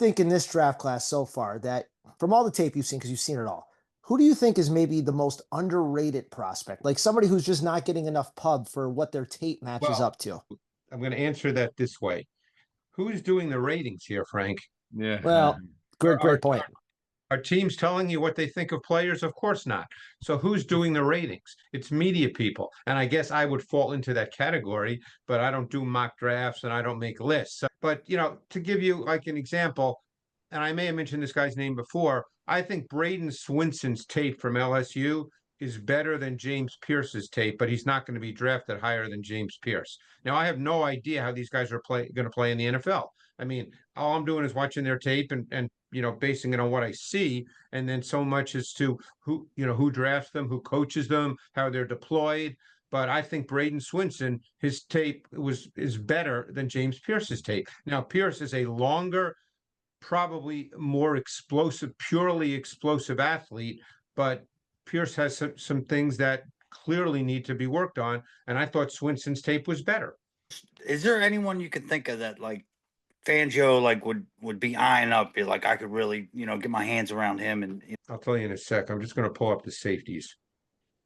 think in this draft class so far that from all the tape you've seen, because you've seen it all, who do you think is maybe the most underrated prospect? Like somebody who's just not getting enough pub for what their tape matches Well, up to. I'm going to answer that this way. Who's doing the ratings here, Frank? Yeah. Well, Are, great, are, great point. are teams telling you what they think of players? Of course not. So who's doing the ratings? It's media people. And I guess I would fall into that category, but I don't do mock drafts and I don't make lists. But, to give you like an example, and I may have mentioned this guy's name before, I think Braden Swinson's tape from LSU is better than James Pierce's tape, but he's not going to be drafted higher than James Pierce. Now, I have no idea how these guys are going to play in the NFL. I mean, all I'm doing is watching their tape and basing it on what I see, and then so much as to who drafts them, who coaches them, how they're deployed. But I think Braden Swinson, his tape is better than James Pierce's tape. Now, Pierce is a longer, probably more explosive, purely explosive athlete, but Pierce has some things that clearly need to be worked on. And I thought Swinson's tape was better. Is there anyone you could think of that like Fangio like would be eyeing up? Be like, I could really get my hands around him, and I'll tell you in a sec. I'm just going to pull up the safeties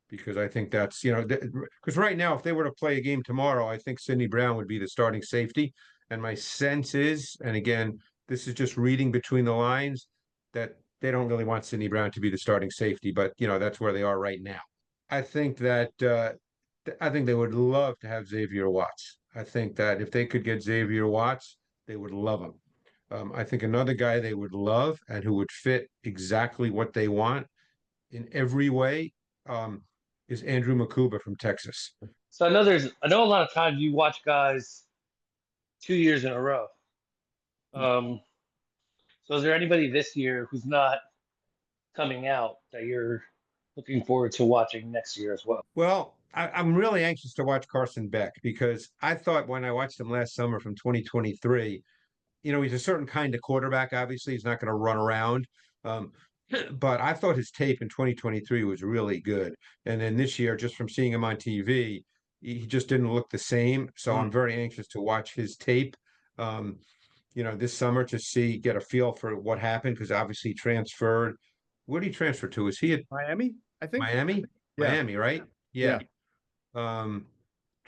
because I think that's because right now, if they were to play a game tomorrow, I think Sidney Brown would be the starting safety. And my sense is, and again, this is just reading between the lines, that they don't really want Sidney Brown to be the starting safety, but that's where they are right now. I think that I think they would love to have Xavier Watts. I think that if they could get Xavier Watts, they would love him. I think another guy they would love and who would fit exactly what they want in every way is Andrew Makuba from Texas. So I know a lot of times you watch guys 2 years in a row. So is there anybody this year who's not coming out that you're looking forward to watching next year as well? Well, I'm really anxious to watch Carson Beck because I thought when I watched him last summer from 2023, he's a certain kind of quarterback. Obviously, he's not going to run around. But I thought his tape in 2023 was really good. And then this year, just from seeing him on TV, he just didn't look the same. So I'm very anxious to watch his tape, this summer to get a feel for what happened because obviously he transferred. Where did he transfer to? Is he at Miami? I think Miami? Yeah. Miami, right? Yeah. Trying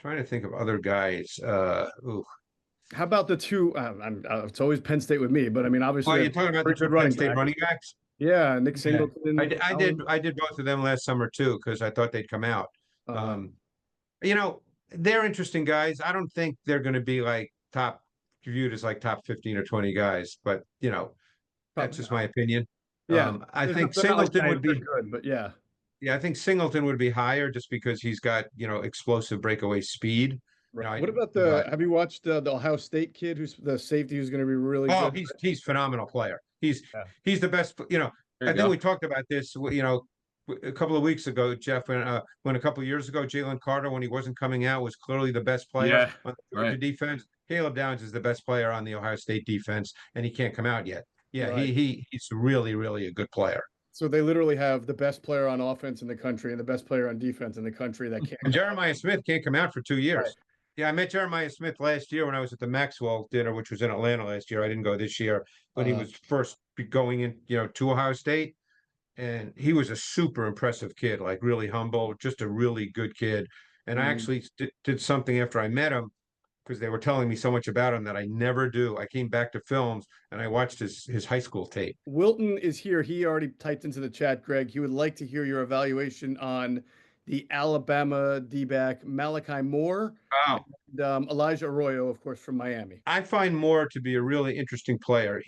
to think of other guys. How about the two? It's always Penn State with me, but I mean, obviously, you're talking about the two Penn State running backs? Yeah, Nick Singleton. I did both of them last summer too because I thought they'd come out. They're interesting guys. I don't think they're going to be like viewed as like top 15 or 20 guys, but that's just my opinion. Yeah, I think Singleton would be good, but yeah. Yeah, I think Singleton would be higher just because he's got, explosive breakaway speed. Right. What about have you watched the Ohio State kid who's the safety who's going to be really good? He's a phenomenal player. He's the best, I think we talked about this, a couple of weeks ago, Jeff, when a couple of years ago, Jalen Carter, when he wasn't coming out, was clearly the best player on the Georgia defense. Caleb Downs is the best player on the Ohio State defense, and he can't come out yet. Yeah, right. He's really, really a good player. So they literally have the best player on offense in the country and the best player on defense in the country that can't. And Jeremiah Smith can't come out for 2 years. Right. Yeah, I met Jeremiah Smith last year when I was at the Maxwell dinner, which was in Atlanta last year. I didn't go this year, but he was first going in, to Ohio State. And he was a super impressive kid, like really humble, just a really good kid. And I actually did something after I met him because they were telling me so much about him that I never do. I came back to films and I watched his high school tape. Wilton is here. He already typed into the chat, Greg. He would like to hear your evaluation on the Alabama D-back Malachi Moore and Elijah Arroyo, of course, from Miami. I find Moore to be a really interesting player.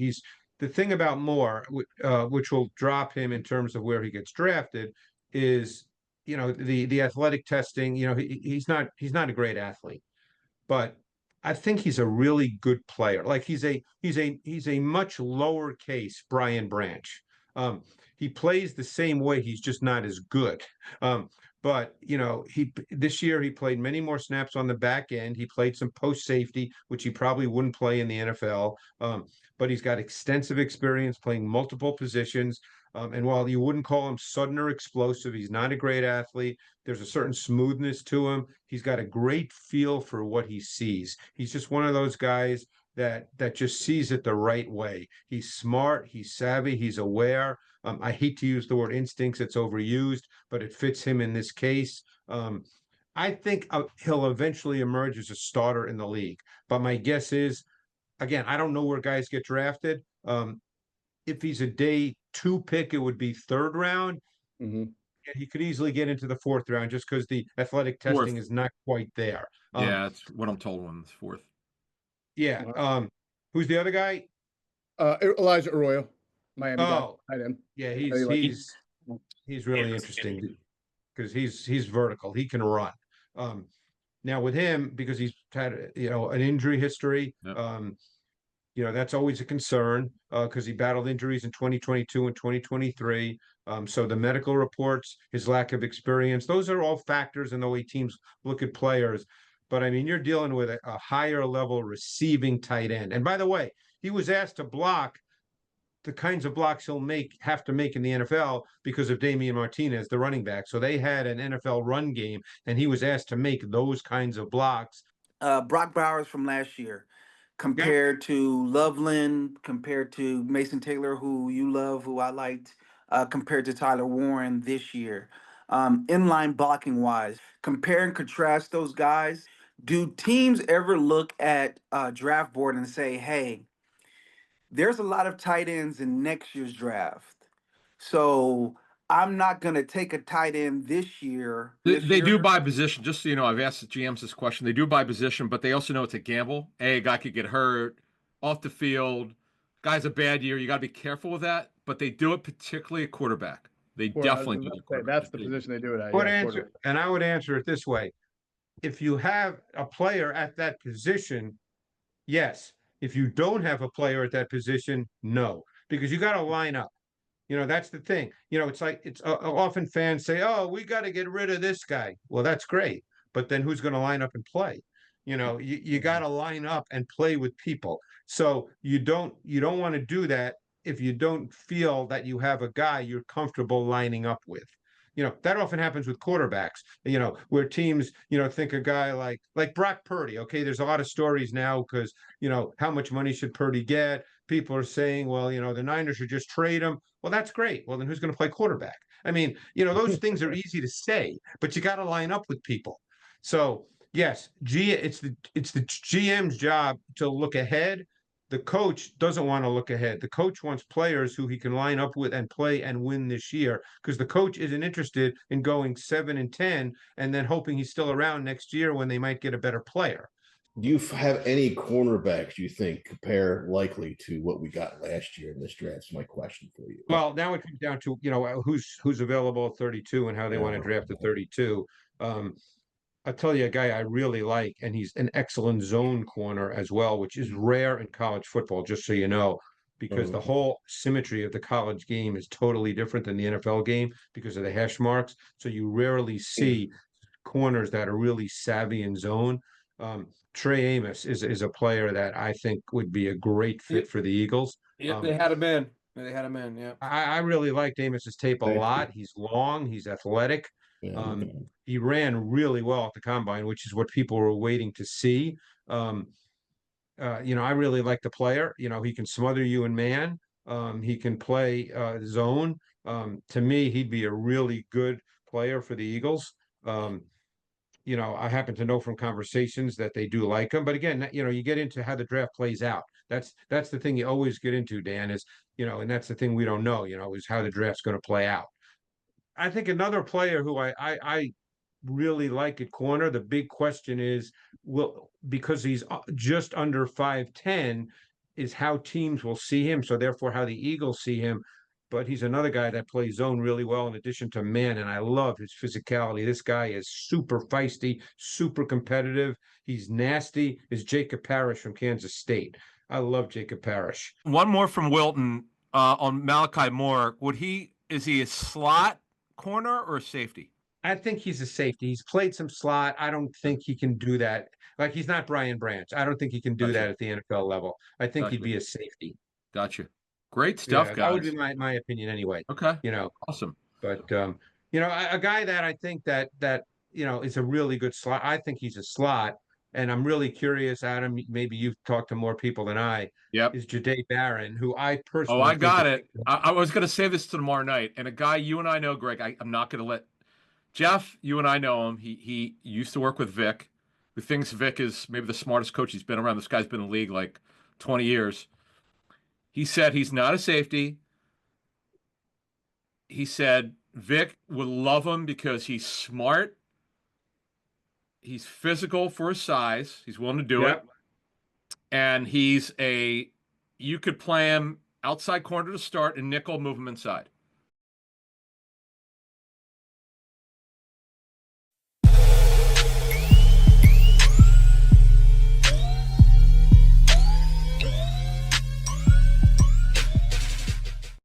The thing about Moore, which will drop him in terms of where he gets drafted, is the athletic testing. He's not a great athlete, but I think he's a really good player. Like he's a much lower case Brian Branch. He plays the same way. He's just not as good. But this year he played many more snaps on the back end. He played some post safety, which he probably wouldn't play in the NFL. But he's got extensive experience playing multiple positions. And while you wouldn't call him sudden or explosive, he's not a great athlete. There's a certain smoothness to him. He's got a great feel for what he sees. He's just one of those guys that just sees it the right way. He's smart, he's savvy, he's aware. I hate to use the word instincts, it's overused, but it fits him in this case. I think he'll eventually emerge as a starter in the league. But my guess is, again, I don't know where guys get drafted. If he's a day 2 pick, it would be 3rd round. Mm-hmm. And he could easily get into the 4th round just because the athletic testing is not quite there. Yeah, that's what I'm told on the 4th. Yeah. Who's the other guy? Elijah Arroyo, Miami guy. Oh, yeah, he's really interesting because he's vertical. He can run. Now with him, because he's had an injury history, Yep. That's always a concern because he battled injuries in 2022 and 2023. So the medical reports, his lack of experience, those are all factors in the way teams look at players. But I mean, you're dealing with a higher level receiving tight end. And by the way, he was asked to block the kinds of blocks he'll have to make in the NFL because of Damian Martinez, the running back. So they had an NFL run game, and he was asked to make those kinds of blocks. Brock Bowers from last year, compared to Loveland, compared to Mason Taylor, who you love, who I liked, compared to Tyler Warren this year. Inline blocking wise, compare and contrast those guys. Do teams ever look at draft board and say, hey, there's a lot of tight ends in next year's draft, so I'm not going to take a tight end this year. They do by position. Just so you know, I've asked the GMs this question. They do by position, but they also know it's a gamble. A guy could get hurt off the field. Guy's a bad year. You got to be careful with that. But they do it particularly at quarterback. They definitely do. That's the position they do it at. I would answer it this way: if you have a player at that position, yes. If you don't have a player at that position, no, because you got to line up. That's the thing. It's like often fans say, "Oh, we got to get rid of this guy." Well, that's great, but then who's going to line up and play? You got to line up and play with people. So you don't want to do that if you don't feel that you have a guy you're comfortable lining up with. That often happens with quarterbacks, where teams, think a guy like Brock Purdy. Okay, there's a lot of stories now because, how much money should Purdy get? People are saying, well, the Niners should just trade him. Well, that's great. Well, then who's going to play quarterback? I mean, those things are easy to say, but you got to line up with people. So yes, it's the GM's job to look ahead. The coach doesn't want to look ahead. The coach wants players who he can line up with and play and win this year, because the coach isn't interested in going 7-10 and then hoping he's still around next year when they might get a better player. Do you have any cornerbacks you think compare likely to what we got last year in this draft? That's my question for you. Well, now it comes down to, who's available at 32 and how they want to draft at 32. I'll tell you a guy I really like, and he's an excellent zone corner as well, which is rare in college football, just so you know, because the whole symmetry of the college game is totally different than the NFL game because of the hash marks. So you rarely see corners that are really savvy in zone. Trey Amos is a player that I think would be a great fit for the Eagles. Yeah, they had him in. Yeah. I really liked Amos's tape a lot. He's long, he's athletic. He ran really well at the combine, which is what people were waiting to see. I really like the player. He can smother you in man. He can play zone. To me, he'd be a really good player for the Eagles. I happen to know from conversations that they do like him. But again, you get into how the draft plays out. That's the thing you always get into, Dan, is, and that's the thing we don't know, is how the draft's going to play out. I think another player who I really like at corner, the big question is, because he's just under 5'10", is how teams will see him. So therefore how the Eagles see him. But he's another guy that plays zone really well in addition to man. And I love his physicality. This guy is super feisty, super competitive. He's nasty. Is Jacob Parrish from Kansas State. I love Jacob Parrish. One more from Wilton on Malachi Moore. Is he a slot corner or a safety? I think he's a safety. He's played some slot. I don't think he can do that. Like, he's not Brian Branch. I don't think he can do that at the NFL level. I think he'd be a safety. Gotcha. Great stuff, guys. That would be my opinion anyway. Okay. Awesome. But a guy that I think that is a really good slot. I think he's a slot. and I'm really curious, Adam, maybe you've talked to more people than I, Yep. is Jade Barron, who I Oh, personally I think got is- it. I was going to say this tomorrow night, and a guy you and I know, Greg. I'm not going to let Jeff. You and I know him. He used to work with Vic, who thinks Vic is maybe the smartest coach he's been around. This guy's been in the league like 20 years. He said he's not a safety. He said Vic would love him because he's smart. He's physical for his size. He's willing to do it. And you could play him outside corner to start and nickel, move him inside.